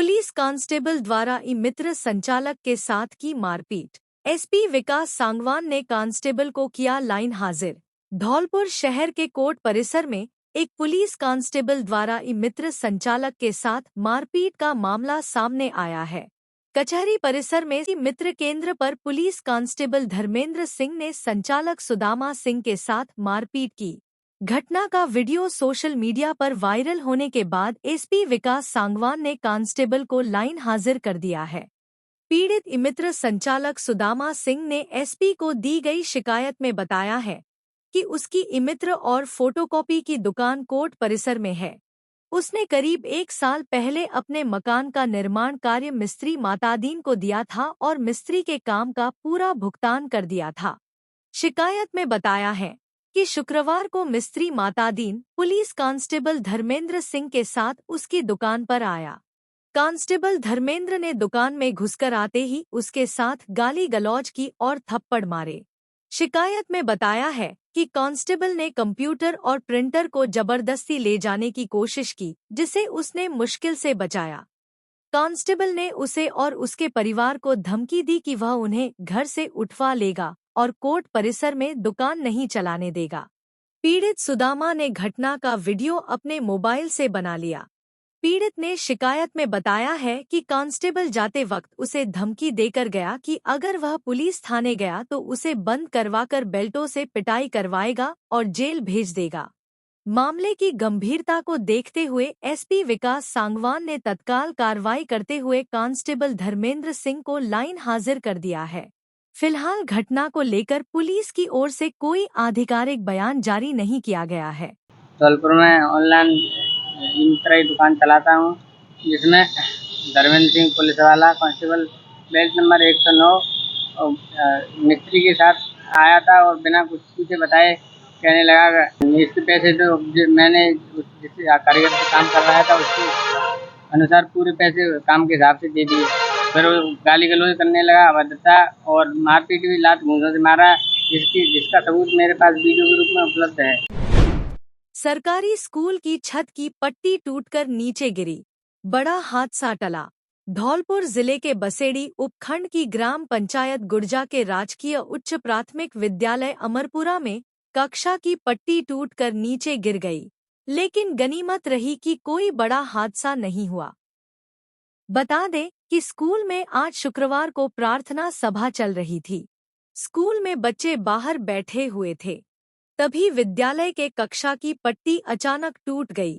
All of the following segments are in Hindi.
पुलिस कांस्टेबल द्वारा मित्र संचालक के साथ की मारपीट। एसपी विकास सांगवान ने कांस्टेबल को किया लाइन हाजिर। धौलपुर शहर के कोर्ट परिसर में एक पुलिस कांस्टेबल द्वारा मित्र संचालक के साथ मारपीट का मामला सामने आया है। कचहरी परिसर में मित्र केंद्र पर पुलिस कांस्टेबल धर्मेंद्र सिंह ने संचालक सुदामा सिंह के साथ मारपीट की। घटना का वीडियो सोशल मीडिया पर वायरल होने के बाद एसपी विकास सांगवान ने कांस्टेबल को लाइन हाजिर कर दिया है। पीड़ित मित्र संचालक सुदामा सिंह ने एसपी को दी गई शिकायत में बताया है कि उसकी मित्र और फोटोकॉपी की दुकान कोर्ट परिसर में है। उसने करीब 1 साल पहले अपने मकान का निर्माण कार्य मिस्त्री मातादीन को दिया था और मिस्त्री के काम का पूरा भुगतान कर दिया था। शिकायत में बताया है कि शुक्रवार को मिस्त्री मातादीन पुलिस कांस्टेबल धर्मेंद्र सिंह के साथ उसकी दुकान पर आया। कांस्टेबल धर्मेंद्र ने दुकान में घुसकर आते ही उसके साथ गाली गलौज की और थप्पड़ मारे। शिकायत में बताया है कि कांस्टेबल ने कंप्यूटर और प्रिंटर को जबरदस्ती ले जाने की कोशिश की, जिसे उसने मुश्किल से बचाया। कांस्टेबल ने उसे और उसके परिवार को धमकी दी कि वह उन्हें घर से उठवा लेगा और कोर्ट परिसर में दुकान नहीं चलाने देगा। पीड़ित सुदामा ने घटना का वीडियो अपने मोबाइल से बना लिया। पीड़ित ने शिकायत में बताया है कि कांस्टेबल जाते वक्त उसे धमकी देकर गया कि अगर वह पुलिस थाने गया तो उसे बंद करवाकर बेल्टों से पिटाई करवाएगा और जेल भेज देगा। मामले की गंभीरता को देखते हुए एसपी विकास सांगवान ने तत्काल कार्रवाई करते हुए कांस्टेबल धर्मेंद्र सिंह को लाइन हाजिर कर दिया है। फिलहाल घटना को लेकर पुलिस की ओर से कोई आधिकारिक बयान जारी नहीं किया गया है। धौलपुर में ऑनलाइन मित्र की दुकान चलाता हूँ, जिसमें धर्मेंद्र सिंह पुलिस वाला कांस्टेबल बेल्ट नंबर 109 और मिस्त्री के साथ आया था और बिना कुछ पूछे बताए कहने लगा इसके पैसे तो मैंने जिस कारीगर से काम कर रहा था उसके अनुसार पूरे पैसे काम के हिसाब से दे दिए। फिर वो गाली गलौज करने लगा, अभद्रता और मारपीट भी, लात घूंसों से मारा, जिसका सबूत मेरे पास वीडियो के रूप में उपलब्ध है। सरकारी स्कूल की छत की पट्टी टूटकर नीचे गिरी, बड़ा हादसा टला। धौलपुर जिले के बसेड़ी उपखंड की ग्राम पंचायत गुर्जा के राजकीय उच्च प्राथमिक विद्यालय अमरपुरा में कक्षा की पट्टी टूटकर नीचे गिर गई, लेकिन गनीमत रही कि कोई बड़ा हादसा नहीं हुआ। बता दें कि स्कूल में आज शुक्रवार को प्रार्थना सभा चल रही थी। स्कूल में बच्चे बाहर बैठे हुए थे, तभी विद्यालय के कक्षा की पट्टी अचानक टूट गई।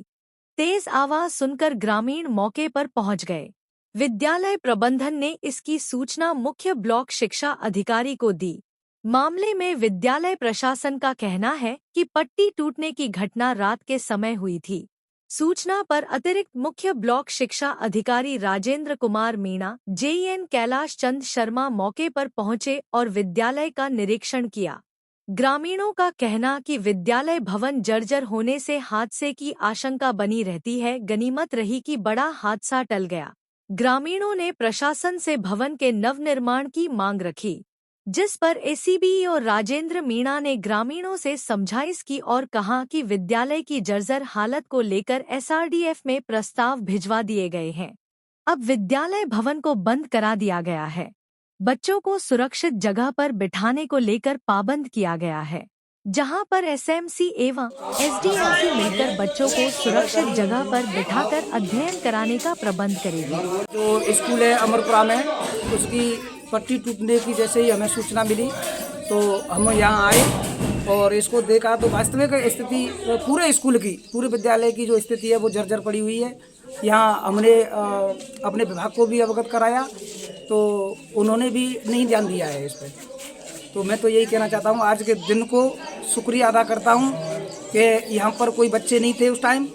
तेज आवाज सुनकर ग्रामीण मौके पर पहुंच गए। विद्यालय प्रबंधन ने इसकी सूचना मुख्य ब्लॉक शिक्षा अधिकारी को दी। मामले में विद्यालय प्रशासन का कहना है कि पट्टी टूटने की घटना रात के समय हुई थी। सूचना पर अतिरिक्त मुख्य ब्लॉक शिक्षा अधिकारी राजेंद्र कुमार मीणा, जेईएन कैलाश चंद शर्मा मौके पर पहुंचे और विद्यालय का निरीक्षण किया। ग्रामीणों का कहना कि विद्यालय भवन जर्जर होने से हादसे की आशंका बनी रहती है। गनीमत रही कि बड़ा हादसा टल गया। ग्रामीणों ने प्रशासन से भवन के नवनिर्माण की मांग रखी, जिस पर एसीबी और राजेंद्र मीणा ने ग्रामीणों से समझाइश की और कहा कि विद्यालय की जर्जर हालत को लेकर एसआरडीएफ में प्रस्ताव भिजवा दिए गए हैं। अब विद्यालय भवन को बंद करा दिया गया है। बच्चों को सुरक्षित जगह पर बिठाने को लेकर पाबंद किया गया है, जहां पर एसएमसी एवं एसडीएमसी मिलकर बच्चों को सुरक्षित जगह पर बिठाकर अध्ययन कराने का प्रबंध करेगी। जो स्कूल है अमरपुरा में, उसकी पट्टी टूटने की जैसे ही हमें सूचना मिली तो हम यहाँ आए और इसको देखा तो वास्तविक स्थिति पूरे स्कूल की, पूरे विद्यालय की जो स्थिति है वो जर्जर पड़ी हुई है। यहाँ हमने अपने विभाग को भी अवगत कराया तो उन्होंने भी नहीं ध्यान दिया है इस पर। तो मैं तो यही कहना चाहता हूँ, आज के दिन को शुक्रिया अदा करता हूँ कि यहाँ पर कोई बच्चे नहीं थे उस टाइम,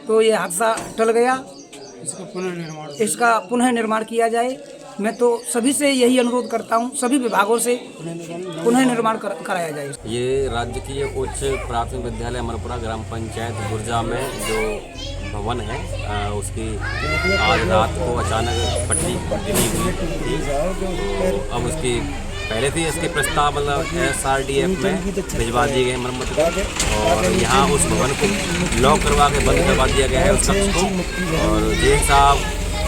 तो ये हादसा टल गया। इसका पुनः निर्माण किया जाए। मैं तो सभी से यही अनुरोध करता हूं, सभी विभागों से पुनः निर्माण कराया जाए। ये राजकीय उच्च प्राथमिक विद्यालय अमरपुरा ग्राम पंचायत गुर्जा में जो भवन है उसकी आज रात को अचानक पट्टी गिरी हुई थी। तो अब उसकी पहले थी इसके प्रस्ताव मतलब एसआरडीएफ में भिजवा दिए गए मरम्मत को, और यहाँ उस भवन को लॉक करवा के बंद करवा दिया गया है उस कक्ष को। और जेल साहब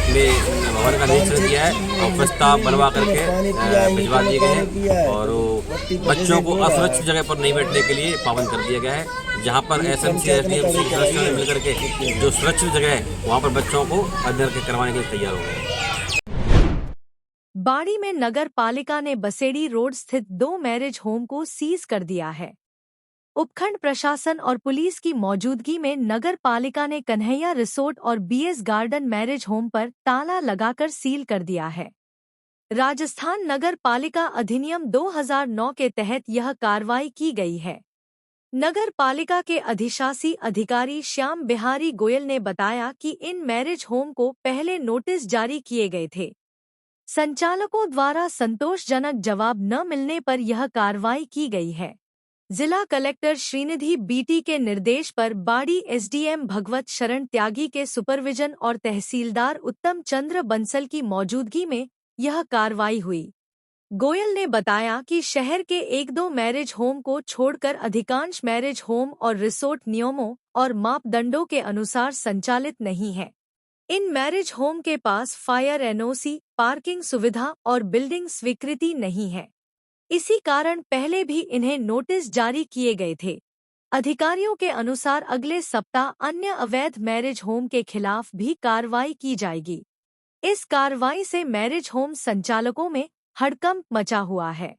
में भवन का निरीक्षण किया है और प्रस्ताव बनवा करके भिजवा दिए गए हैं और बच्चों को असुरक्षित जगह पर नहीं बैठने के लिए पाबंद कर दिया गया है। जहाँ पर एसएमसी एसडीएमसी सदस्यों ने मिलकर के जो सुरक्षित जगह है वहाँ पर बच्चों को अध्ययन करवाने के लिए तैयार हो गए। बाड़ी में नगर पालिका ने बसेड़ी रोड स्थित 2 मैरिज होम को सीज कर दिया है। उपखंड प्रशासन और पुलिस की मौजूदगी में नगर पालिका ने कन्हैया रिसोर्ट और बीएस गार्डन मैरिज होम पर ताला लगाकर सील कर दिया है। राजस्थान नगर पालिका अधिनियम 2009 के तहत यह कार्रवाई की गई है। नगर पालिका के अधिशासी अधिकारी श्याम बिहारी गोयल ने बताया कि इन मैरिज होम को पहले नोटिस जारी किए गए थे। संचालकों द्वारा संतोषजनक जवाब न मिलने पर यह कार्रवाई की गई है। जिला कलेक्टर श्रीनिधि बीटी के निर्देश पर बाड़ी एसडीएम भगवत शरण त्यागी के सुपरविजन और तहसीलदार उत्तम चंद्र बंसल की मौजूदगी में यह कार्रवाई हुई। गोयल ने बताया कि शहर के 1-2 मैरिज होम को छोड़कर अधिकांश मैरिज होम और रिसोर्ट नियमों और मापदंडों के अनुसार संचालित नहीं है। इन मैरिज होम के पास फायर एनओसी, पार्किंग सुविधा और बिल्डिंग स्वीकृति नहीं है। इसी कारण पहले भी इन्हें नोटिस जारी किए गए थे। अधिकारियों के अनुसार अगले सप्ताह अन्य अवैध मैरिज होम के खिलाफ भी कार्रवाई की जाएगी। इस कार्रवाई से मैरिज होम संचालकों में हड़कंप मचा हुआ है।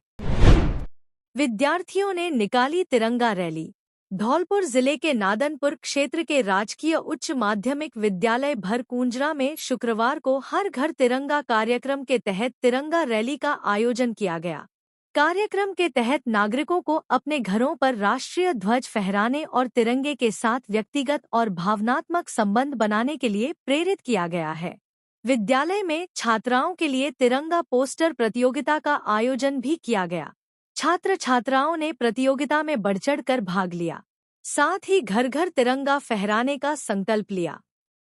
विद्यार्थियों ने निकाली तिरंगा रैली। धौलपुर जिले के नादनपुर क्षेत्र के राजकीय उच्च माध्यमिक विद्यालय भरकूंजरा में शुक्रवार को हर घर तिरंगा कार्यक्रम के तहत तिरंगा रैली का आयोजन किया गया। कार्यक्रम के तहत नागरिकों को अपने घरों पर राष्ट्रीय ध्वज फहराने और तिरंगे के साथ व्यक्तिगत और भावनात्मक संबंध बनाने के लिए प्रेरित किया गया है। विद्यालय में छात्राओं के लिए तिरंगा पोस्टर प्रतियोगिता का आयोजन भी किया गया। छात्र छात्राओं ने प्रतियोगिता में बढ़-चढ़कर भाग लिया, साथ ही घर घर तिरंगा फहराने का संकल्प लिया।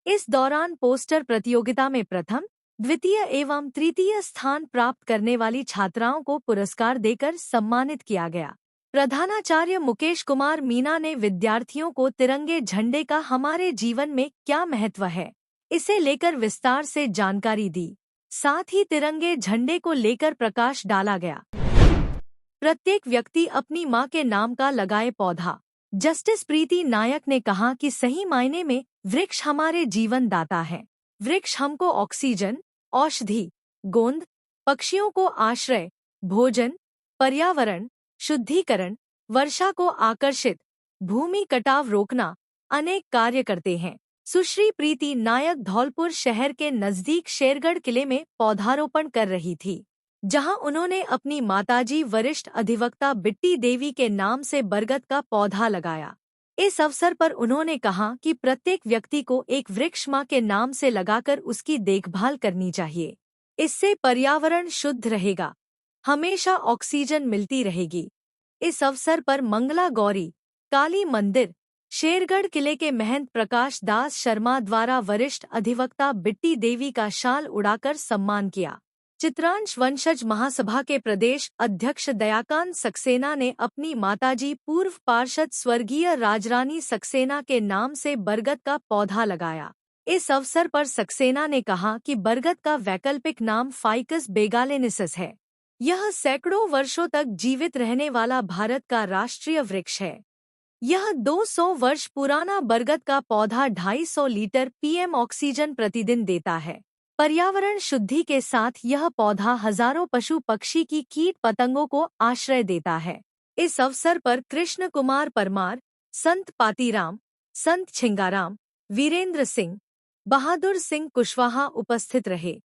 इस दौरान पोस्टर प्रतियोगिता में प्रथम, द्वितीय एवं तृतीय स्थान प्राप्त करने वाली छात्राओं को पुरस्कार देकर सम्मानित किया गया। प्रधानाचार्य मुकेश कुमार मीना ने विद्यार्थियों को तिरंगे झंडे का हमारे जीवन में क्या महत्व है, इसे लेकर विस्तार से जानकारी दी। साथ ही तिरंगे झंडे को लेकर प्रकाश डाला गया। प्रत्येक व्यक्ति अपनी मां के नाम का लगाए पौधा। जस्टिस प्रीति नायक ने कहा कि सही मायने में वृक्ष हमारे जीवन दाता है। वृक्ष हमको ऑक्सीजन, औषधि, गोंद, पक्षियों को आश्रय, भोजन, पर्यावरण, शुद्धिकरण, वर्षा को आकर्षित, भूमि कटाव रोकना, अनेक कार्य करते हैं। सुश्री प्रीति नायक धौलपुर शहर के नजदीक शेरगढ़ किले में पौधारोपण कर रही थी, जहां उन्होंने अपनी माताजी वरिष्ठ अधिवक्ता बिट्टी देवी के नाम से बरगद का पौधा लगाया। इस अवसर पर उन्होंने कहा कि प्रत्येक व्यक्ति को एक वृक्ष मां के नाम से लगाकर उसकी देखभाल करनी चाहिए। इससे पर्यावरण शुद्ध रहेगा, हमेशा ऑक्सीजन मिलती रहेगी। इस अवसर पर मंगला गौरी, काली मंदिर, शेरगढ़ किले के महंत प्रकाश दास शर्मा द्वारा वरिष्ठ अधिवक्ता बिट्टी देवी का शाल उड़ाकर सम्मान किया। चित्रांश वंशज महासभा के प्रदेश अध्यक्ष दयाकांत सक्सेना ने अपनी माताजी पूर्व पार्षद स्वर्गीय राजरानी सक्सेना के नाम से बरगद का पौधा लगाया। इस अवसर पर सक्सेना ने कहा कि बरगद का वैकल्पिक नाम फाइकस बेगालेनिसिस है। यह सैकड़ों वर्षों तक जीवित रहने वाला भारत का राष्ट्रीय वृक्ष है। यह 200 वर्ष पुराना बरगद का पौधा 250 लीटर पीएम ऑक्सीजन प्रतिदिन देता है। पर्यावरण शुद्धि के साथ यह पौधा हजारों पशु पक्षी की कीट पतंगों को आश्रय देता है। इस अवसर पर कृष्ण कुमार परमार, संत पातीराम, संत छिंगाराम, वीरेंद्र सिंह, बहादुर सिंह कुशवाहा उपस्थित रहे।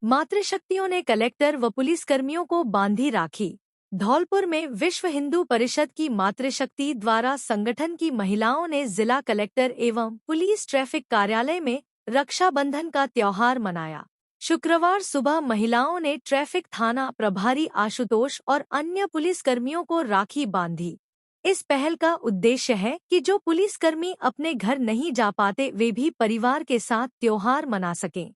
मातृशक्तियों ने कलेक्टर व पुलिसकर्मियों को बांधी राखी। धौलपुर में विश्व हिंदू परिषद की मातृशक्ति द्वारा संगठन की महिलाओं ने जिला कलेक्टर एवं पुलिस ट्रैफिक कार्यालय में रक्षाबंधन का त्योहार मनाया। शुक्रवार सुबह महिलाओं ने ट्रैफिक थाना प्रभारी आशुतोष और अन्य पुलिसकर्मियों को राखी बांधी। इस पहल का उद्देश्य है कि जो पुलिसकर्मी अपने घर नहीं जा पाते वे भी परिवार के साथ त्योहार मना सकें।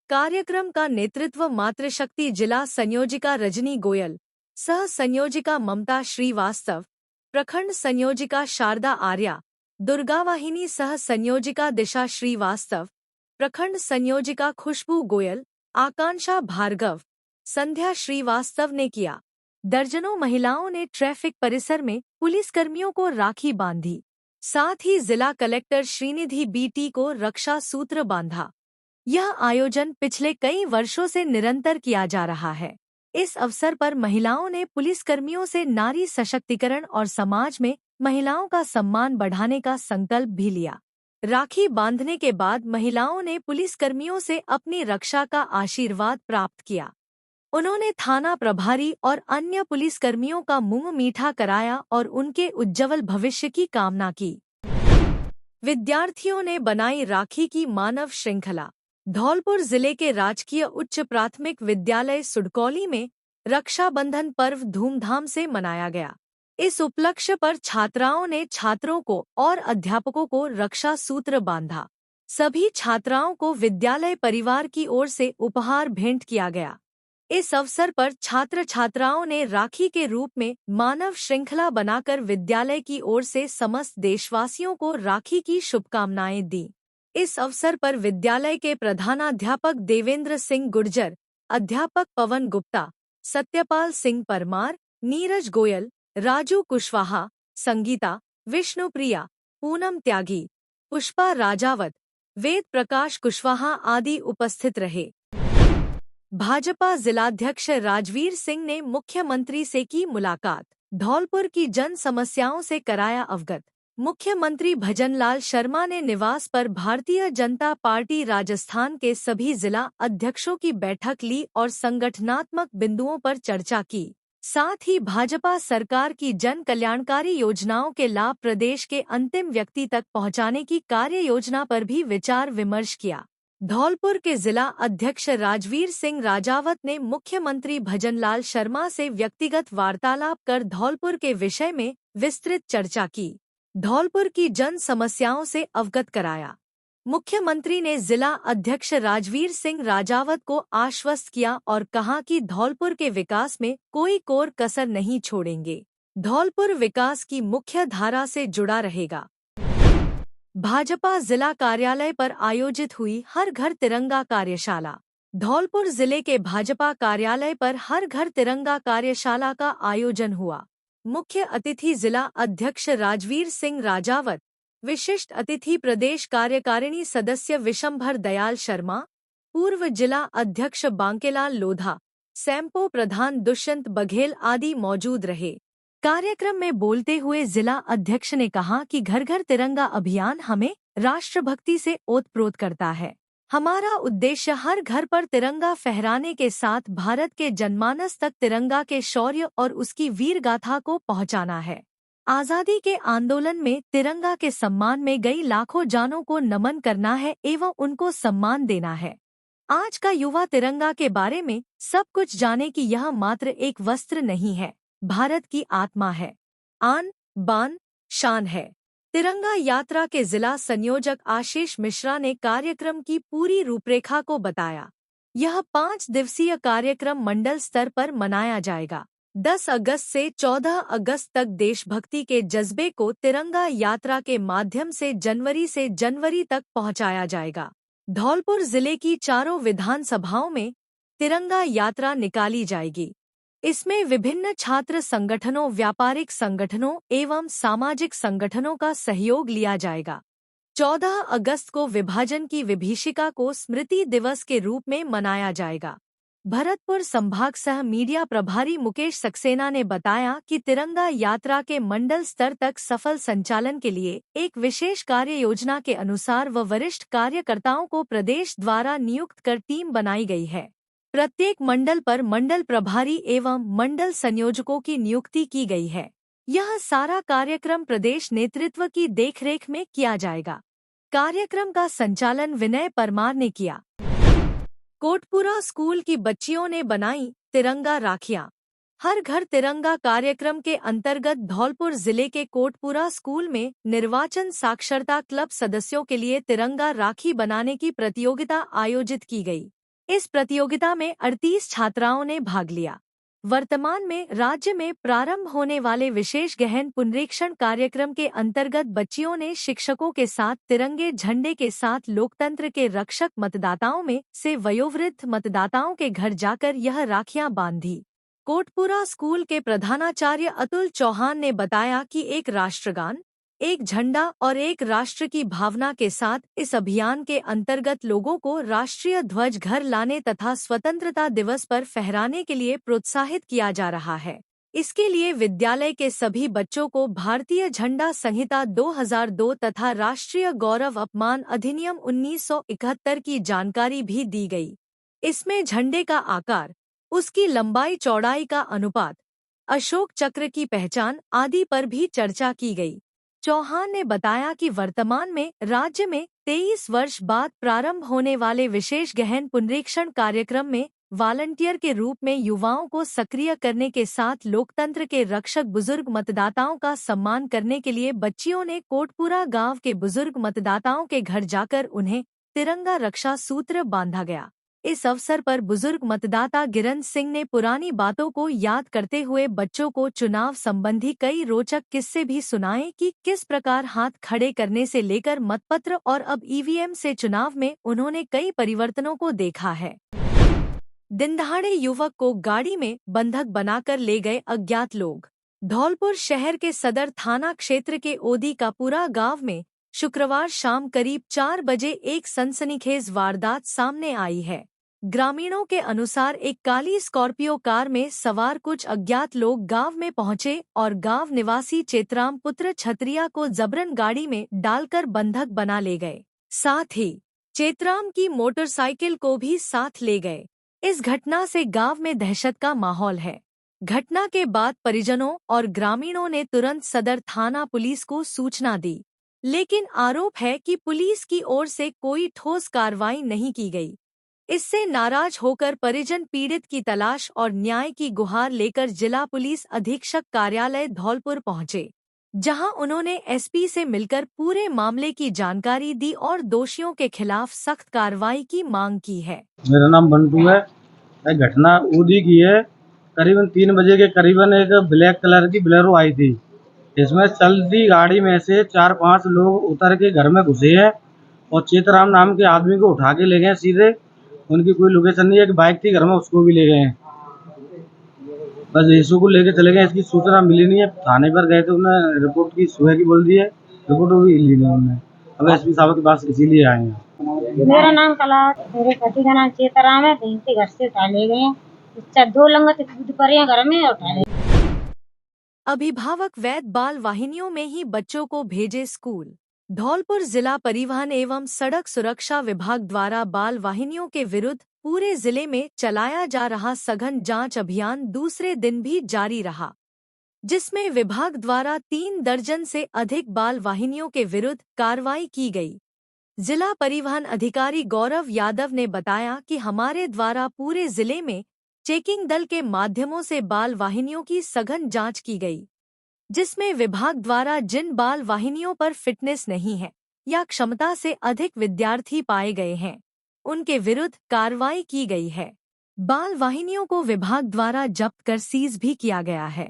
कार्यक्रम का नेतृत्व मातृशक्ति जिला संयोजिका रजनी गोयल, सह संयोजिका ममता श्रीवास्तव, प्रखंड संयोजिका शारदा आर्या, दुर्गावाहिनी सह संयोजिका दिशा श्रीवास्तव, प्रखंड संयोजिका खुशबू गोयल, आकांक्षा भार्गव, संध्या श्रीवास्तव ने किया। दर्जनों महिलाओं ने ट्रैफिक परिसर में पुलिसकर्मियों को राखी बांधी। साथ ही जिला कलेक्टर श्रीनिधि बीटी को रक्षा सूत्र बांधा। यह आयोजन पिछले कई वर्षों से निरंतर किया जा रहा है। इस अवसर पर महिलाओं ने पुलिसकर्मियों से नारी सशक्तिकरण और समाज में महिलाओं का सम्मान बढ़ाने का संकल्प भी लिया। राखी बांधने के बाद महिलाओं ने पुलिसकर्मियों से अपनी रक्षा का आशीर्वाद प्राप्त किया। उन्होंने थाना प्रभारी और अन्य पुलिसकर्मियों का मुंह मीठा कराया और उनके उज्जवल भविष्य की कामना की। विद्यार्थियों ने बनाई राखी की मानव श्रृंखला। धौलपुर जिले के राजकीय उच्च प्राथमिक विद्यालय सुडकौली में रक्षाबंधन पर्व धूमधाम से मनाया गया। इस उपलक्ष्य पर छात्राओं ने छात्रों को और अध्यापकों को रक्षा सूत्र बांधा। सभी छात्राओं को विद्यालय परिवार की ओर से उपहार भेंट किया गया। इस अवसर पर छात्र छात्राओं ने राखी के रूप में मानव श्रृंखला बनाकर विद्यालय की ओर से समस्त देशवासियों को राखी की शुभकामनाएं दी। इस अवसर पर विद्यालय के प्रधानाध्यापक देवेंद्र सिंह गुर्जर, अध्यापक पवन गुप्ता, सत्यपाल सिंह परमार, नीरज गोयल, राजू कुशवाहा, संगीता, विष्णुप्रिया, पूनम त्यागी, पुष्पा राजावत, वेद प्रकाश कुशवाहा आदि उपस्थित रहे। भाजपा जिलाध्यक्ष राजवीर सिंह ने मुख्यमंत्री से की मुलाकात। धौलपुर की जन समस्याओं से कराया अवगत। मुख्यमंत्री भजनलाल शर्मा ने निवास पर भारतीय जनता पार्टी राजस्थान के सभी जिला अध्यक्षों की बैठक ली और संगठनात्मक बिंदुओं पर चर्चा की। साथ ही भाजपा सरकार की जन कल्याणकारी योजनाओं के लाभ प्रदेश के अंतिम व्यक्ति तक पहुंचाने की कार्य योजना पर भी विचार विमर्श किया। धौलपुर के जिला अध्यक्ष राजवीर सिंह राजावत ने मुख्यमंत्री भजनलाल शर्मा से व्यक्तिगत वार्तालाप कर धौलपुर के विषय में विस्तृत चर्चा की। धौलपुर की जन समस्याओं से अवगत कराया। मुख्यमंत्री ने जिला अध्यक्ष राजवीर सिंह राजावत को आश्वस्त किया और कहा कि धौलपुर के विकास में कोई कोर कसर नहीं छोड़ेंगे। धौलपुर विकास की मुख्य धारा से जुड़ा रहेगा। भाजपा जिला कार्यालय पर आयोजित हुई हर घर तिरंगा कार्यशाला। धौलपुर जिले के भाजपा कार्यालय पर हर घर तिरंगा कार्यशाला का आयोजन हुआ। मुख्य अतिथि जिला अध्यक्ष राजवीर सिंह राजावत, विशिष्ट अतिथि प्रदेश कार्यकारिणी सदस्य विशंभर दयाल शर्मा, पूर्व जिला अध्यक्ष बांकेलाल लोधा, सैम्पो प्रधान दुष्यंत बघेल आदि मौजूद रहे। कार्यक्रम में बोलते हुए जिला अध्यक्ष ने कहा कि घर घर तिरंगा अभियान हमें राष्ट्रभक्ति से ओतप्रोत करता है। हमारा उद्देश्य हर घर पर तिरंगा फहराने के साथ भारत के जनमानस तक तिरंगा के शौर्य और उसकी वीर गाथा को पहुंचाना है। आजादी के आंदोलन में तिरंगा के सम्मान में गई लाखों जानों को नमन करना है एवं उनको सम्मान देना है। आज का युवा तिरंगा के बारे में सब कुछ जाने कि यह मात्र एक वस्त्र नहीं है, भारत की आत्मा है, आन बान शान है। तिरंगा यात्रा के जिला संयोजक आशीष मिश्रा ने कार्यक्रम की पूरी रूपरेखा को बताया। यह 5 दिवसीय कार्यक्रम मंडल स्तर पर मनाया जाएगा। 10 अगस्त से 14 अगस्त तक देशभक्ति के जज्बे को तिरंगा यात्रा के माध्यम से जनवरी तक पहुंचाया जाएगा। धौलपुर जिले की चारों विधानसभाओं में तिरंगा यात्रा निकाली जाएगी। इसमें विभिन्न छात्र संगठनों, व्यापारिक संगठनों एवं सामाजिक संगठनों का सहयोग लिया जाएगा। 14 अगस्त को विभाजन की विभीषिका को स्मृति दिवस के रूप में मनाया जाएगा। भरतपुर संभाग सह मीडिया प्रभारी मुकेश सक्सेना ने बताया कि तिरंगा यात्रा के मंडल स्तर तक सफल संचालन के लिए एक विशेष कार्य योजना के अनुसार वरिष्ठ कार्यकर्ताओं को प्रदेश द्वारा नियुक्त कर टीम बनाई गई है। प्रत्येक मंडल पर मंडल प्रभारी एवं मंडल संयोजकों की नियुक्ति की गई है। यह सारा कार्यक्रम प्रदेश नेतृत्व की देखरेख में किया जाएगा। कार्यक्रम का संचालन विनय परमार ने किया। कोटपुरा स्कूल की बच्चियों ने बनाई तिरंगा राखियां। हर घर तिरंगा कार्यक्रम के अंतर्गत धौलपुर जिले के कोटपुरा स्कूल में निर्वाचन साक्षरता क्लब सदस्यों के लिए तिरंगा राखी बनाने की प्रतियोगिता आयोजित की गई। इस प्रतियोगिता में 38 छात्राओं ने भाग लिया। वर्तमान में राज्य में प्रारंभ होने वाले विशेष गहन पुनरीक्षण कार्यक्रम के अंतर्गत बच्चियों ने शिक्षकों के साथ तिरंगे झंडे के साथ लोकतंत्र के रक्षक मतदाताओं में से वयोवृद्ध मतदाताओं के घर जाकर यह राखियां बांधी। कोटपुरा स्कूल के प्रधानाचार्य अतुल चौहान ने बताया कि एक राष्ट्रगान, एक झंडा और एक राष्ट्र की भावना के साथ इस अभियान के अंतर्गत लोगों को राष्ट्रीय ध्वज घर लाने तथा स्वतंत्रता दिवस पर फहराने के लिए प्रोत्साहित किया जा रहा है। इसके लिए विद्यालय के सभी बच्चों को भारतीय झंडा संहिता 2002 तथा राष्ट्रीय गौरव अपमान अधिनियम 1971 की जानकारी भी दी गई। इसमें झंडे का आकार, उसकी लंबाई चौड़ाई का अनुपात, अशोक चक्र की पहचान आदि पर भी चर्चा की गई। चौहान ने बताया कि वर्तमान में राज्य में 23 वर्ष बाद प्रारंभ होने वाले विशेष गहन पुनरीक्षण कार्यक्रम में वॉलंटियर के रूप में युवाओं को सक्रिय करने के साथ लोकतंत्र के रक्षक बुजुर्ग मतदाताओं का सम्मान करने के लिए बच्चियों ने कोटपुरा गांव के बुजुर्ग मतदाताओं के घर जाकर उन्हें तिरंगा रक्षा सूत्र बांधा गया। इस अवसर पर बुजुर्ग मतदाता गिरन सिंह ने पुरानी बातों को याद करते हुए बच्चों को चुनाव संबंधी कई रोचक किस्से भी सुनाए कि किस प्रकार हाथ खड़े करने से लेकर मतपत्र और अब ईवीएम से चुनाव में उन्होंने कई परिवर्तनों को देखा है। दिनदहाड़े युवक को गाड़ी में बंधक बनाकर ले गए अज्ञात लोग। धौलपुर शहर के सदर थाना क्षेत्र के ओदी का पूरा गांव में शुक्रवार शाम करीब 4 बजे एक सनसनीखेज वारदात सामने आई है। ग्रामीणों के अनुसार एक काली स्कॉर्पियो कार में सवार कुछ अज्ञात लोग गांव में पहुंचे और गांव निवासी चेतराम पुत्र छतरिया को जबरन गाड़ी में डालकर बंधक बना ले गए। साथ ही चेतराम की मोटरसाइकिल को भी साथ ले गए। इस घटना से गांव में दहशत का माहौल है। घटना के बाद परिजनों और ग्रामीणों ने तुरंत सदर थाना पुलिस को सूचना दी, लेकिन आरोप है कि पुलिस की ओर से कोई ठोस कार्रवाई नहीं की गई। इससे नाराज होकर परिजन पीड़ित की तलाश और न्याय की गुहार लेकर जिला पुलिस अधीक्षक कार्यालय धौलपुर पहुंचे, जहां उन्होंने एसपी से मिलकर पूरे मामले की जानकारी दी और दोषियों के खिलाफ सख्त कार्रवाई की मांग की है। मेरा नाम बंटू है। घटना उदी की है। करीबन 3 बजे के करीबन एक ब्लैक कलर की बोलेरो आई थी। इसमें चलती गाड़ी में से 4-5 लोग उतर के घर में घुसे हैं और चेतराम नाम के आदमी को उठा के ले गए सीधे। उनकी कोई लोकेशन नहीं है। एक बाइक थी घर में, उसको भी ले गए हैं। बस यीशु को लेके चले गए। इसकी सूचना मिली नहीं है। थाने पर गए थे, उन्होंने रिपोर्ट की सुबह की बोल दी है, रिपोर्ट भी ली नहीं उन्होंने। अब एसपी साहब के पास इसीलिए आए हैं। मेरा नाम कला, मेरे पति का नाम चेतराम है। इनके घर से उठा ले गए हैं। 2 लंगत दूध पड़े हैं घर में, उठा ले। अभिभावक वैध बाल वाहिनियों में ही बच्चों को भेजे स्कूल। धौलपुर जिला परिवहन एवं सड़क सुरक्षा विभाग द्वारा बाल वाहिनियों के विरुद्ध पूरे जिले में चलाया जा रहा सघन जांच अभियान दूसरे दिन भी जारी रहा, जिसमें विभाग द्वारा 3 दर्जन से अधिक बाल वाहिनियों के विरुद्ध कार्रवाई की गई। जिला परिवहन अधिकारी गौरव यादव ने बताया कि हमारे द्वारा पूरे जिले में चेकिंग दल के माध्यमों से बाल वाहिनियों की सघन जांच की गई, जिसमें विभाग द्वारा जिन बाल वाहिनियों पर फिटनेस नहीं है या क्षमता से अधिक विद्यार्थी पाए गए हैं, उनके विरुद्ध कार्रवाई की गई है। बाल वाहिनियों को विभाग द्वारा जब्त कर सीज भी किया गया है।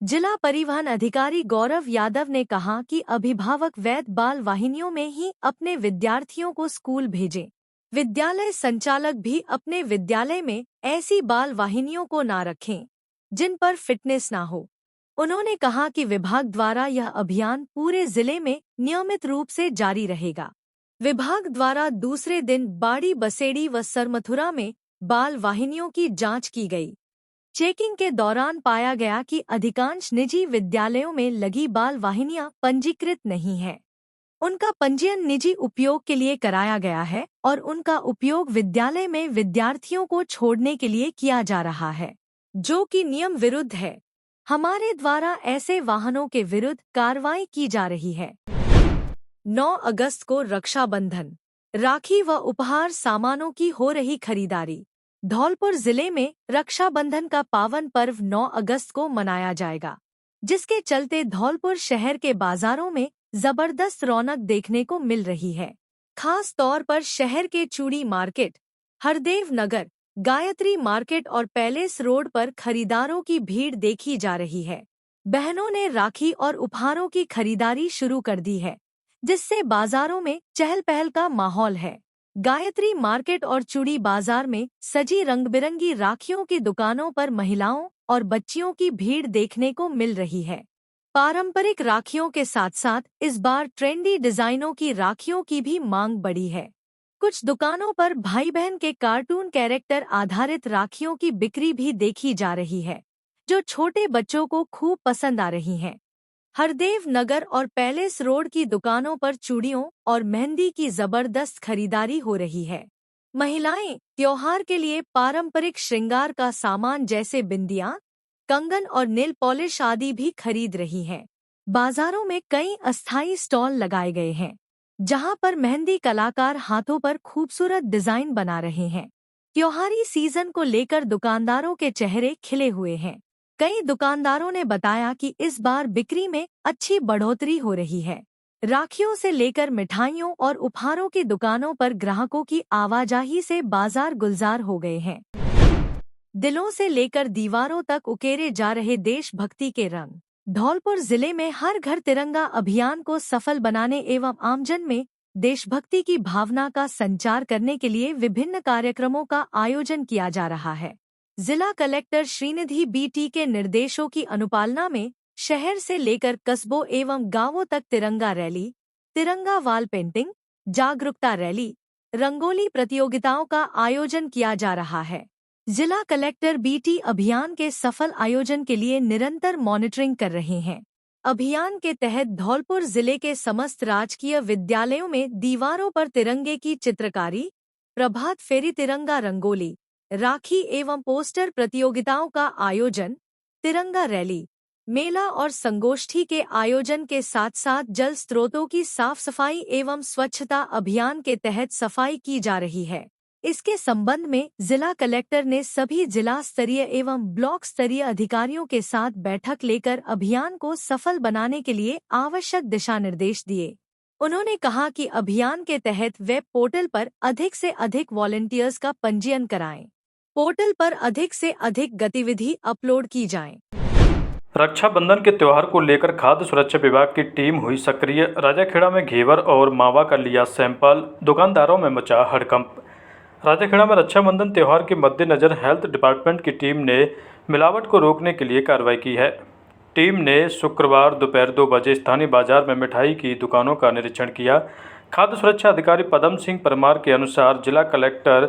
जिला परिवहन अधिकारी गौरव यादव ने कहा कि अभिभावक वैध बाल वाहिनियों में ही अपने विद्यार्थियों को स्कूल भेजें। विद्यालय संचालक भी अपने विद्यालय में ऐसी बाल वाहिनियों को ना रखें जिन पर फिटनेस ना हो। उन्होंने कहा कि विभाग द्वारा यह अभियान पूरे जिले में नियमित रूप से जारी रहेगा। विभाग द्वारा दूसरे दिन बाड़ी, बसेड़ी व सरमथुरा में बाल वाहिनियों की जांच की गई। चेकिंग के दौरान पाया गया कि अधिकांश निजी विद्यालयों में लगी बाल वाहिनियां पंजीकृत नहीं हैं। उनका पंजीयन निजी उपयोग के लिए कराया गया है और उनका उपयोग विद्यालय में विद्यार्थियों को छोड़ने के लिए किया जा रहा है, जो कि नियम विरुद्ध है। हमारे द्वारा ऐसे वाहनों के विरुद्ध कार्रवाई की जा रही है। 9 अगस्त को रक्षाबंधन, राखी व उपहार सामानों की हो रही खरीदारी। धौलपुर जिले में रक्षाबंधन का पावन पर्व 9 अगस्त को मनाया जाएगा, जिसके चलते धौलपुर शहर के बाजारों में जबरदस्त रौनक देखने को मिल रही है। खास तौर पर शहर के चूड़ी मार्केट, हरदेव नगर, गायत्री मार्केट और पैलेस रोड पर खरीदारों की भीड़ देखी जा रही है। बहनों ने राखी और उपहारों की खरीदारी शुरू कर दी है, जिससे बाजारों में चहल पहल का माहौल है। गायत्री मार्केट और चूड़ी बाजार में सजी रंग-बिरंगी राखियों की दुकानों पर महिलाओं और बच्चियों की भीड़ देखने को मिल रही है। पारंपरिक राखियों के साथ साथ इस बार ट्रेंडी डिजाइनों की राखियों की भी मांग बढ़ी है। कुछ दुकानों पर भाई बहन के कार्टून कैरेक्टर आधारित राखियों की बिक्री भी देखी जा रही है, जो छोटे बच्चों को खूब पसंद आ रही हैं। हरदेव नगर और पैलेस रोड की दुकानों पर चूड़ियों और मेहंदी की जबरदस्त खरीदारी हो रही है। महिलाएं त्योहार के लिए पारंपरिक श्रृंगार का सामान जैसे बिंदियां, कंगन और नेल पॉलिश आदि भी खरीद रही हैं। बाजारों में कई अस्थायी स्टॉल लगाए गए हैं, जहां पर मेहंदी कलाकार हाथों पर खूबसूरत डिजाइन बना रहे हैं। त्योहारी सीजन को लेकर दुकानदारों के चेहरे खिले हुए हैं। कई दुकानदारों ने बताया कि इस बार बिक्री में अच्छी बढ़ोतरी हो रही है। राखियों से लेकर मिठाइयों और उपहारों की दुकानों पर ग्राहकों की आवाजाही से बाजार गुलजार हो गए हैं। दिलों से लेकर दीवारों तक उकेरे जा रहे देशभक्ति के रंग। धौलपुर जिले में हर घर तिरंगा अभियान को सफल बनाने एवं आमजन में देशभक्ति की भावना का संचार करने के लिए विभिन्न कार्यक्रमों का आयोजन किया जा रहा है। जिला कलेक्टर श्रीनिधि बीटी के निर्देशों की अनुपालना में शहर से लेकर कस्बों एवं गांवों तक तिरंगा रैली, तिरंगा वाल पेंटिंग, जागरूकता रैली, रंगोली प्रतियोगिताओं का आयोजन किया जा रहा है। जिला कलेक्टर बीटी अभियान के सफल आयोजन के लिए निरंतर मॉनिटरिंग कर रहे हैं। अभियान के तहत धौलपुर जिले के समस्त राजकीय विद्यालयों में दीवारों पर तिरंगे की चित्रकारी, प्रभात फेरी, तिरंगा रंगोली, राखी एवं पोस्टर प्रतियोगिताओं का आयोजन, तिरंगा रैली, मेला और संगोष्ठी के आयोजन के साथ साथ जल स्रोतों की साफ सफाई एवं स्वच्छता अभियान के तहत सफाई की जा रही है। इसके संबंध में जिला कलेक्टर ने सभी जिला स्तरीय एवं ब्लॉक स्तरीय अधिकारियों के साथ बैठक लेकर अभियान को सफल बनाने के लिए आवश्यक दिशा निर्देश दिए। उन्होंने कहा कि अभियान के तहत वेब पोर्टल पर अधिक से अधिक वॉलंटियर्स का पंजीयन कराएं। पोर्टल पर अधिक से अधिक गतिविधि अपलोड की जाएं। रक्षाबंधन के त्यौहार को लेकर खाद्य सुरक्षा विभाग की टीम हुई सक्रिय। राजाखेड़ा में घेवर और मावा का लिया सैंपल, दुकानदारों में मचा हड़कंप। राजाखेड़ा में रक्षाबंधन त्यौहार के मद्देनजर हेल्थ डिपार्टमेंट की टीम ने मिलावट को रोकने के लिए कार्रवाई की है। टीम ने शुक्रवार दोपहर 2 बजे स्थानीय बाजार में मिठाई की दुकानों का निरीक्षण किया। खाद्य सुरक्षा अधिकारी पदम सिंह परमार के अनुसार जिला कलेक्टर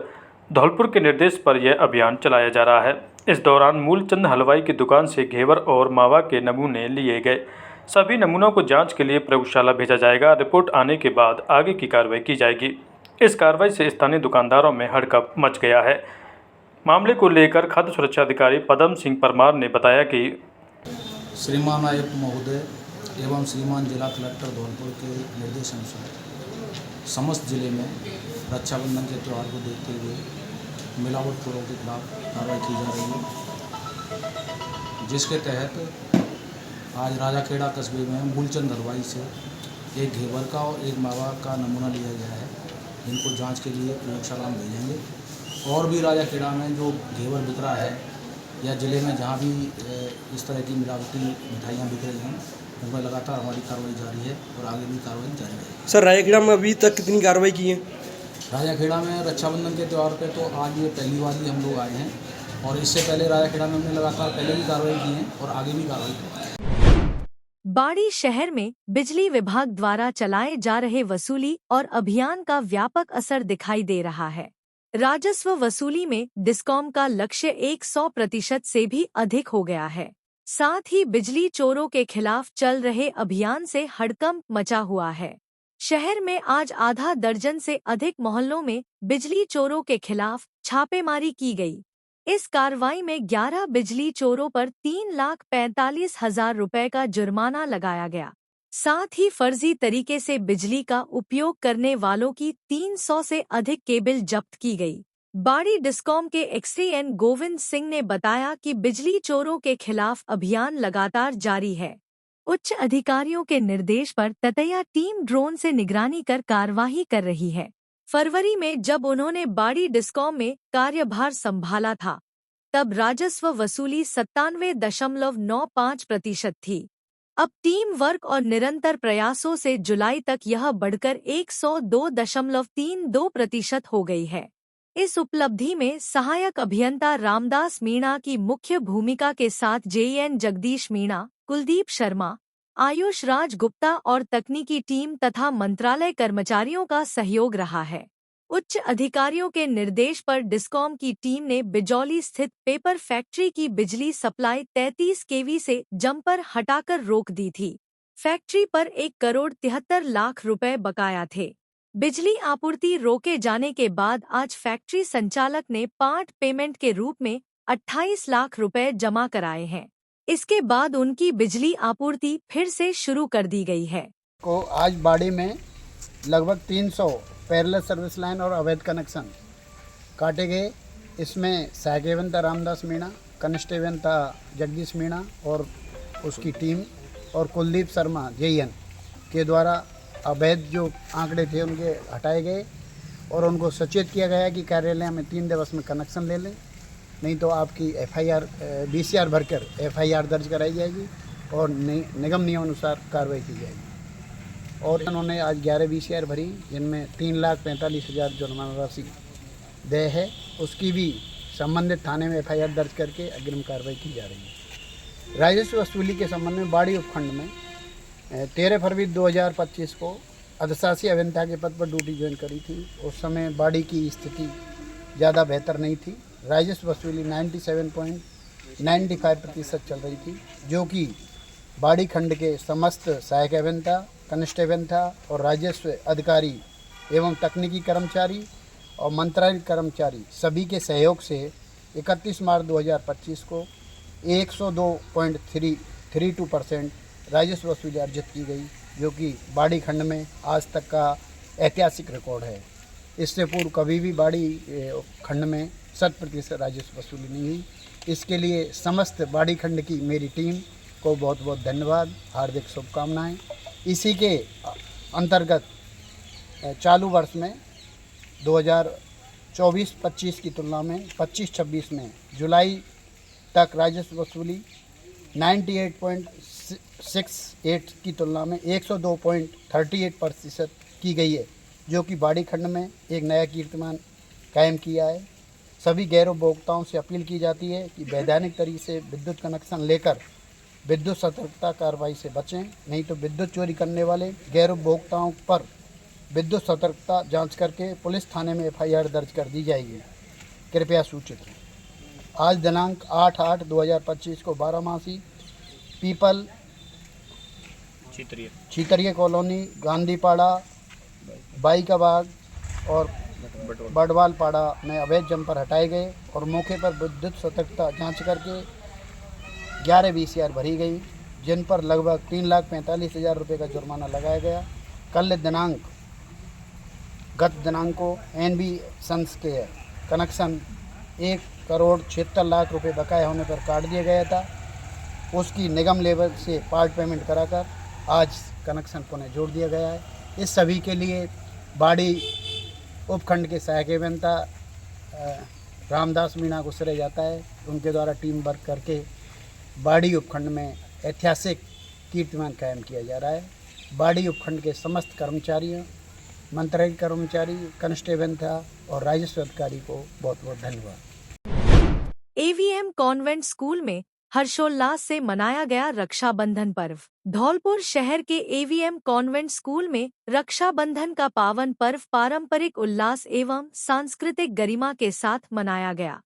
धौलपुर के निर्देश पर यह अभियान चलाया जा रहा है। इस दौरान मूलचंद हलवाई की दुकान से घेवर और मावा के नमूने लिए गए। सभी नमूनों को जांच के लिए प्रयोगशाला भेजा जाएगा। रिपोर्ट आने के बाद आगे की कार्रवाई की जाएगी। इस कार्रवाई से स्थानीय दुकानदारों में हड़कंप मच गया है। मामले को लेकर खाद्य सुरक्षा अधिकारी पदम सिंह परमार ने बताया कि श्रीमान आयुक्त महोदय एवं श्रीमान जिला कलेक्टर धौलपुर के निर्देशानुसार समस्त जिले में रक्षाबंधन के त्यौहार को देखते हुए मिलावटखोरों के खिलाफ कार्रवाई की जा रही है, जिसके तहत आज राजाखेड़ा कस्बे में मूलचंद हलवाई से एक घेवर का और एक मावा का नमूना लिया गया है। इनको जांच के लिए प्रयोगशाला में भेजेंगे। और भी राजाखेड़ा में जो घेवर बिक रहा है या ज़िले में जहाँ भी इस तरह की मिलावटी मिठाइयाँ बिक रही हैं, उनमें लगातार हमारी कार्रवाई जारी है और आगे भी कार्रवाई जारी रहेगी। सर, राजाखेड़ा में अभी तक कितनी कार्रवाई की है? राजाखेड़ा में रक्षाबंधन के त्यौहार पे तो आज ये पहली बार ही हम लोग आए हैं और इससे पहले राजाखेड़ा में हमने लगातार पहले भी कार्रवाई की है और आगे भी कार्रवाई करेंगे। बाड़ी शहर में बिजली विभाग द्वारा चलाए जा रहे वसूली और अभियान का व्यापक असर दिखाई दे रहा है। राजस्व वसूली में डिस्कॉम का लक्ष्य 100% से भी अधिक हो गया है। साथ ही बिजली चोरों के खिलाफ चल रहे अभियान से हड़कंप मचा हुआ है। शहर में आज आधा दर्जन से अधिक मोहल्लों में बिजली चोरों के खिलाफ छापेमारी की गई। इस कार्रवाई में 11 बिजली चोरों पर 3,45,000 रुपए का जुर्माना लगाया गया। साथ ही फर्जी तरीके से बिजली का उपयोग करने वालों की 300 से अधिक केबल जब्त की गई। बाड़ी डिस्कॉम के एक्सई एन गोविंद सिंह ने बताया कि बिजली चोरों के खिलाफ अभियान लगातार जारी है। उच्च अधिकारियों के निर्देश पर ततैया टीम ड्रोन से निगरानी कर कार्यवाही कर रही है। फरवरी में जब उन्होंने बाड़ी डिस्कॉम में कार्यभार संभाला था, तब राजस्व वसूली 97.95% थी। अब टीम वर्क और निरंतर प्रयासों से जुलाई तक यह बढ़कर 102.32% हो गई है। इस उपलब्धि में सहायक अभियंता रामदास मीणा की मुख्य भूमिका के साथ JN जगदीश मीणा, कुलदीप शर्मा, आयुष राज गुप्ता और तकनीकी टीम तथा मंत्रालय कर्मचारियों का सहयोग रहा है। उच्च अधिकारियों के निर्देश पर डिस्कॉम की टीम ने बिजौली स्थित पेपर फैक्ट्री की बिजली सप्लाई 33 kV से जम्पर हटाकर रोक दी थी। फैक्ट्री पर 1,73,00,000 रुपए बकाया थे। बिजली आपूर्ति रोके जाने के बाद आज फैक्ट्री संचालक ने पार्ट पेमेंट के रूप में 28 लाख रुपए जमा कराए हैं। इसके बाद उनकी बिजली आपूर्ति फिर से शुरू कर दी गई है। को आज बाड़ी में लगभग 300 पैरेलल सर्विस लाइन और अवैध कनेक्शन काटे गए। इसमें सहायक था रामदास मीणा, कनिष्ठ था जगदीश मीणा और उसकी टीम और कुलदीप शर्मा JN के द्वारा अवैध जो आंकड़े थे उनके हटाए गए और उनको सचेत किया गया कि कार्यालय में 3 दिवस में कनेक्शन ले लें, नहीं तो आपकी FIR BCR भरकर FIR दर्ज कराई जाएगी और निगम नियमानुसार कार्रवाई की जाएगी। और उन्होंने आज 11 BCR भरी, जिनमें 3,45,000 जुर्माना राशि देय है। उसकी भी संबंधित थाने में FIR दर्ज करके अग्रिम कार्रवाई की जा रही है। राजस्व वसूली के संबंध में बाड़ी उपखंड में 13 फरवरी 2025 को अधिशासी अभियंता के पद पर ड्यूटी ज्वाइन करी थी। उस समय बाड़ी की स्थिति ज़्यादा बेहतर नहीं थी। राजस्व वसूली 97.95% चल रही थी, जो कि बाड़ी खंड के समस्त सहायक अभियंता, कनिष्ठ अभियंता और राजस्व अधिकारी एवं तकनीकी कर्मचारी और मंत्रालय कर्मचारी सभी के सहयोग से 31 मार्च 2025 को 102.32% राजस्व वसूली अर्जित की गई, जो कि बाड़ी खंड में आज तक का ऐतिहासिक रिकॉर्ड है। इससे पूर्व कभी भी बाड़ी खंड में 100% राजस्व वसूली नहीं हुई। इसके लिए समस्त बाड़ी खंड की मेरी टीम को बहुत बहुत धन्यवाद, हार्दिक शुभकामनाएं। इसी के अंतर्गत चालू वर्ष में 2024-25 की तुलना में 25-26 में जुलाई तक राजस्व वसूली 98.68 की तुलना में 102.38% की गई है, जो कि बाड़ी खंड में एक नया कीर्तिमान कायम किया है। सभी गैर उपभोक्ताओं से अपील की जाती है कि वैधानिक तरीके से विद्युत कनेक्शन लेकर विद्युत सतर्कता कार्रवाई से बचें, नहीं तो विद्युत चोरी करने वाले गैर उपभोक्ताओं पर विद्युत सतर्कता जांच करके पुलिस थाने में FIR दर्ज कर दी जाएगी। कृपया सूचित रहें। आज दिनांक 8/8/2025 को बारामासी पीपल छीतरिया कॉलोनी, गांधीपाड़ा, बाईकाबाग और बडवालपाड़ा में अवैध जम्पर हटाए गए और मौके पर विद्युत सतर्कता जांच करके 11 BCR भरी गई, जिन पर लगभग 3,45,000 रुपये का जुर्माना लगाया गया। गत दिनांक को NB सन्स के कनेक्शन 1,76,00,000 रुपये बकाया होने पर काट दिया गया था। उसकी निगम लेवल से पार्ट पेमेंट कराकर आज कनेक्शन पुनः जोड़ दिया गया है। इस सभी के लिए बाड़ी उपखंड के सहायक अभियंता रामदास मीणा को श्रेय जाता है। उनके द्वारा टीम वर्क करके बाड़ी उपखंड में ऐतिहासिक कीर्तिमान कायम किया जा रहा है। बाड़ी उपखंड के समस्त कर्मचारियों, मंत्रालय कर्मचारी, कनिष्ठ अभियंता और राजस्व अधिकारी को बहुत बहुत धन्यवाद। AVM कॉन्वेंट स्कूल में हर्षोल्लास से मनाया गया रक्षाबंधन पर्व। धौलपुर शहर के AVM कॉन्वेंट स्कूल में रक्षाबंधन का पावन पर्व पारंपरिक उल्लास एवं सांस्कृतिक गरिमा के साथ मनाया गया।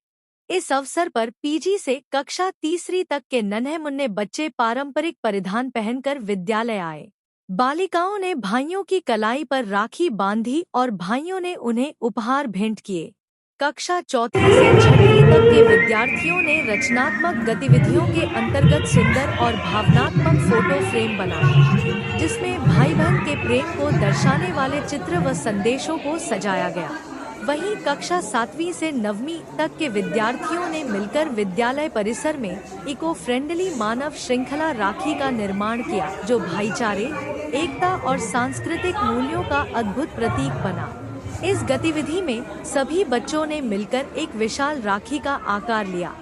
इस अवसर पर PG से कक्षा 3री तक के नन्हे मुन्ने बच्चे पारंपरिक परिधान पहनकर विद्यालय आए। बालिकाओं ने भाइयों की कलाई पर राखी बांधी और भाइयों ने उन्हें उपहार भेंट किए। कक्षा 4ठी से 6वीं तक के विद्यार्थियों ने रचनात्मक गतिविधियों के अंतर्गत सुंदर और भावनात्मक फोटो फ्रेम बनाए, जिसमें भाई बहन के प्रेम को दर्शाने वाले चित्र व संदेशों को सजाया गया। वहीं कक्षा 7वीं से 9वीं तक के विद्यार्थियों ने मिलकर विद्यालय परिसर में इको फ्रेंडली मानव श्रृंखला राखी का निर्माण किया, जो भाईचारे, एकता और सांस्कृतिक मूल्यों का अद्भुत प्रतीक बना। इस गतिविधि में सभी बच्चों ने मिलकर एक विशाल राखी का आकार लिया,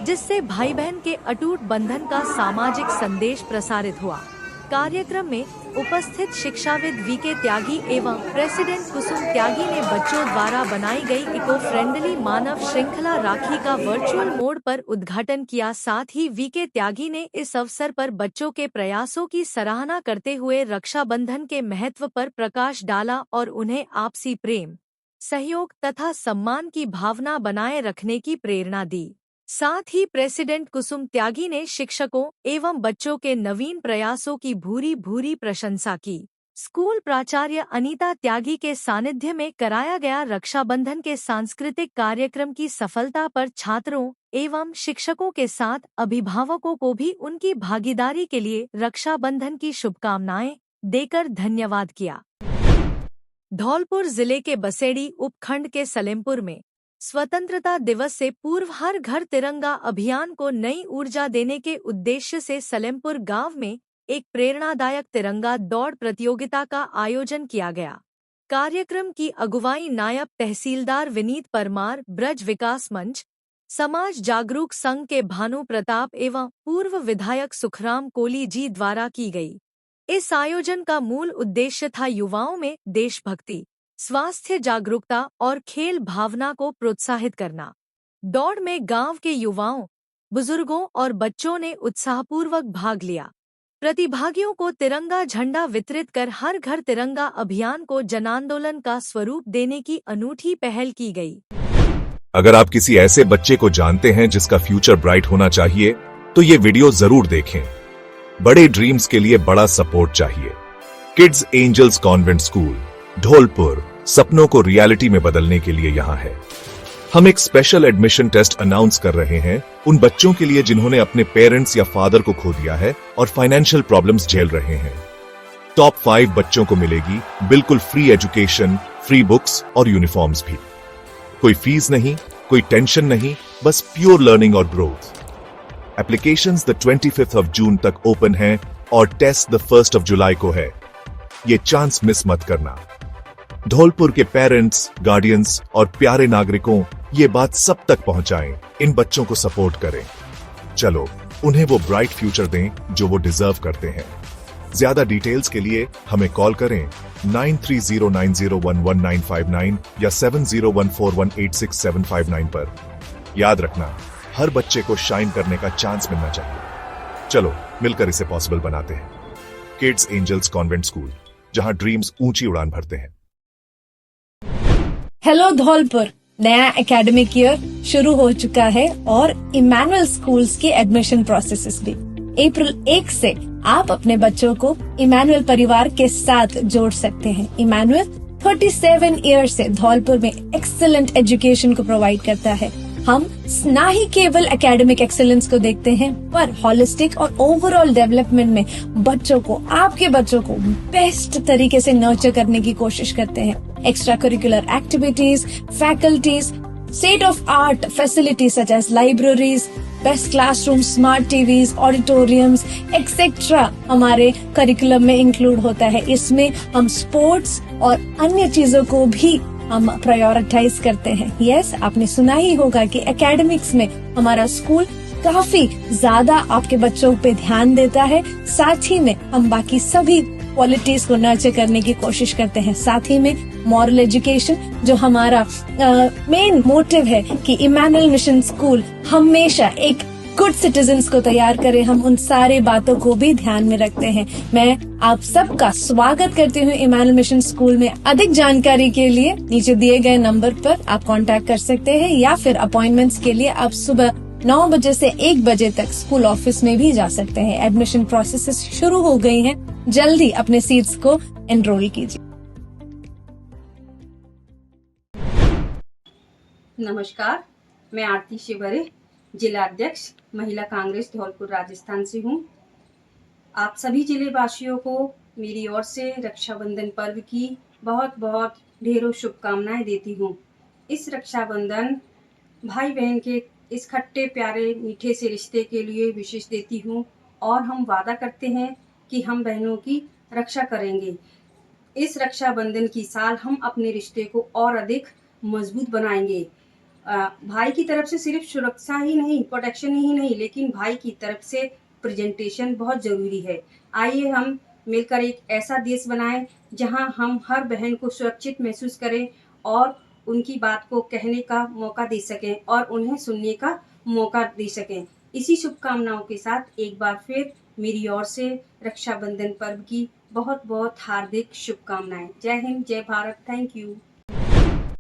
जिससे भाई बहन के अटूट बंधन का सामाजिक संदेश प्रसारित हुआ। कार्यक्रम में उपस्थित शिक्षाविद वीके त्यागी एवं प्रेसिडेंट कुसुम त्यागी ने बच्चों द्वारा बनाई गई इको फ्रेंडली मानव श्रृंखला राखी का वर्चुअल मोड पर उद्घाटन किया। साथ ही वीके त्यागी ने इस अवसर पर बच्चों के प्रयासों की सराहना करते हुए रक्षाबंधन के महत्व पर प्रकाश डाला और उन्हें आपसी प्रेम, सहयोग तथा सम्मान की भावना बनाए रखने की प्रेरणा दी। साथ ही प्रेसिडेंट कुसुम त्यागी ने शिक्षकों एवं बच्चों के नवीन प्रयासों की भूरी प्रशंसा की। स्कूल प्राचार्य अनीता त्यागी के सानिध्य में कराया गया रक्षाबंधन के सांस्कृतिक कार्यक्रम की सफलता पर छात्रों एवं शिक्षकों के साथ अभिभावकों को भी उनकी भागीदारी के लिए रक्षाबंधन की शुभकामनाएं देकर धन्यवाद किया। धौलपुर जिले के बसेड़ी उपखंड के सलेमपुर में स्वतंत्रता दिवस से पूर्व हर घर तिरंगा अभियान को नई ऊर्जा देने के उद्देश्य से सलेमपुर गांव में एक प्रेरणादायक तिरंगा दौड़ प्रतियोगिता का आयोजन किया गया। कार्यक्रम की अगुवाई नायब तहसीलदार विनीत परमार, ब्रज विकास मंच, समाज जागरूक संघ के भानु प्रताप एवं पूर्व विधायक सुखराम कोली जी द्वारा की गई। इस आयोजन का मूल उद्देश्य था युवाओं में देशभक्ति, स्वास्थ्य जागरूकता और खेल भावना को प्रोत्साहित करना। दौड़ में गांव के युवाओं, बुजुर्गों और बच्चों ने उत्साहपूर्वक भाग लिया। प्रतिभागियों को तिरंगा झंडा वितरित कर हर घर तिरंगा अभियान को जनांदोलन का स्वरूप देने की अनूठी पहल की गई। अगर आप किसी ऐसे बच्चे को जानते हैं जिसका फ्यूचर ब्राइट होना चाहिए, तो ये वीडियो जरूर देखें। बड़े ड्रीम्स के लिए बड़ा सपोर्ट चाहिए। Kids angels convent school Dholpur सपनों को रियलिटी में बदलने के लिए यहाँ है। हम एक स्पेशल एडमिशन टेस्ट अनाउंस कर रहे हैं उन बच्चों के लिए जिन्होंने अपने पेरेंट्स या फादर को खो दिया है और फाइनेंशियल प्रॉब्लम्स झेल रहे हैं। टॉप 5 बच्चों को मिलेगी बिल्कुल फ्री एजुकेशन, फ्री बुक्स और यूनिफॉर्म्स भी। कोई फीस नहीं, कोई टेंशन नहीं, बस प्योर लर्निंग और growth. Applications the 25th of June तक ओपन हैं और test the 1st of July को है। ये चांस मिस मत करना। धौलपुर के पेरेंट्स, गार्डियंस और प्यारे नागरिकों ये बात सब तक पहुंचाएं। इन बच्चों को सपोर्ट करें। चलो उन्हें वो ब्राइट फ्यूचर दें जो वो डिजर्व करते हैं। ज्यादा डिटेल्स के लिए हमें कॉल करें 9309011959 या 7014186759 पर। याद रखना, हर बच्चे को शाइन करने का चांस मिलना चाहिए। चलो मिलकर इसे पॉसिबल बनाते हैं। किड्स एंजल्स कॉन्वेंट स्कूल, जहां ड्रीम्स ऊंची उड़ान भरते हैं। हेलो धौलपुर, नया एकेडमिक ईयर शुरू हो चुका है और इमैनुअल स्कूल्स के एडमिशन प्रोसेसेस भी। अप्रैल 1 से आप अपने बच्चों को इमैनुअल परिवार के साथ जोड़ सकते हैं। इमैनुअल 37 ईयर से धौलपुर में एक्सीलेंट एजुकेशन को प्रोवाइड करता है। हम ना ही केवल एकेडमिक एक्सेलेंस को देखते हैं, पर हॉलिस्टिक और ओवरऑल डेवलपमेंट में बच्चों को, आपके बच्चों को बेस्ट तरीके से नर्चर करने की कोशिश करते हैं। Extra curricular activities, faculties, state of art facilities such as libraries, best classroom, smart TVs, auditoriums etcetera हमारे करिकुलम में इंक्लूड होता है। इसमें हम स्पोर्ट्स और अन्य चीजों को भी हम प्रायोरिटाइज करते हैं। यस, आपने सुना ही होगा कि एकेडमिक्स में हमारा स्कूल काफी ज्यादा आपके बच्चों पे ध्यान देता है। साथ ही में हम बाकी सभी क्वालिटीज को नर्चर करने की कोशिश करते हैं। साथ ही में मॉरल एजुकेशन, जो हमारा मेन मोटिव है कि इमैनुअल मिशन स्कूल हमेशा एक गुड सिटीजन्स को तैयार करे, हम उन सारे बातों को भी ध्यान में रखते हैं। मैं आप सबका स्वागत करती हूँ इमैनुअल मिशन स्कूल में। अधिक जानकारी के लिए नीचे दिए गए नंबर पर आप कांटेक्ट कर सकते हैं या फिर अपॉइंटमेंट्स के लिए आप सुबह 9 बजे से 1 बजे तक स्कूल ऑफिस में भी जा सकते हैं। एडमिशन प्रोसेस शुरू हो गई हैं, जल्दी अपने सीट्स को एनरोल कीजिए। नमस्कार, मैं आरती शिवरे, जिला अध्यक्ष महिला कांग्रेस धौलपुर राजस्थान से हूँ। आप सभी जिले वासियों को मेरी ओर से रक्षाबंधन पर्व की बहुत बहुत ढेरों शुभकामनाएं देती हूँ। इस रक्षाबंधन भाई बहन के इस खट्टे प्यारे मीठे से रिश्ते के लिए विशेष देती हूँ और हम वादा करते हैं कि हम बहनों की रक्षा करेंगे। इस रक्षाबंधन की साल हम अपने रिश्ते को और अधिक मजबूत बनाएंगे। भाई की तरफ से सिर्फ सुरक्षा ही नहीं, प्रोटेक्शन ही नहीं, लेकिन भाई की तरफ से प्रेजेंटेशन बहुत ज़रूरी है। आइए हम मिलकर एक ऐसा देश बनाएं जहां हम हर बहन को सुरक्षित महसूस करें और उनकी बात को कहने का मौका दे सकें और उन्हें सुनने का मौका दे सकें। इसी शुभकामनाओं के साथ एक बार फिर मेरी ओर से रक्षाबंधन पर्व की बहुत बहुत हार्दिक शुभकामनाएं। जय हिंद, जय भारत, थैंक यू।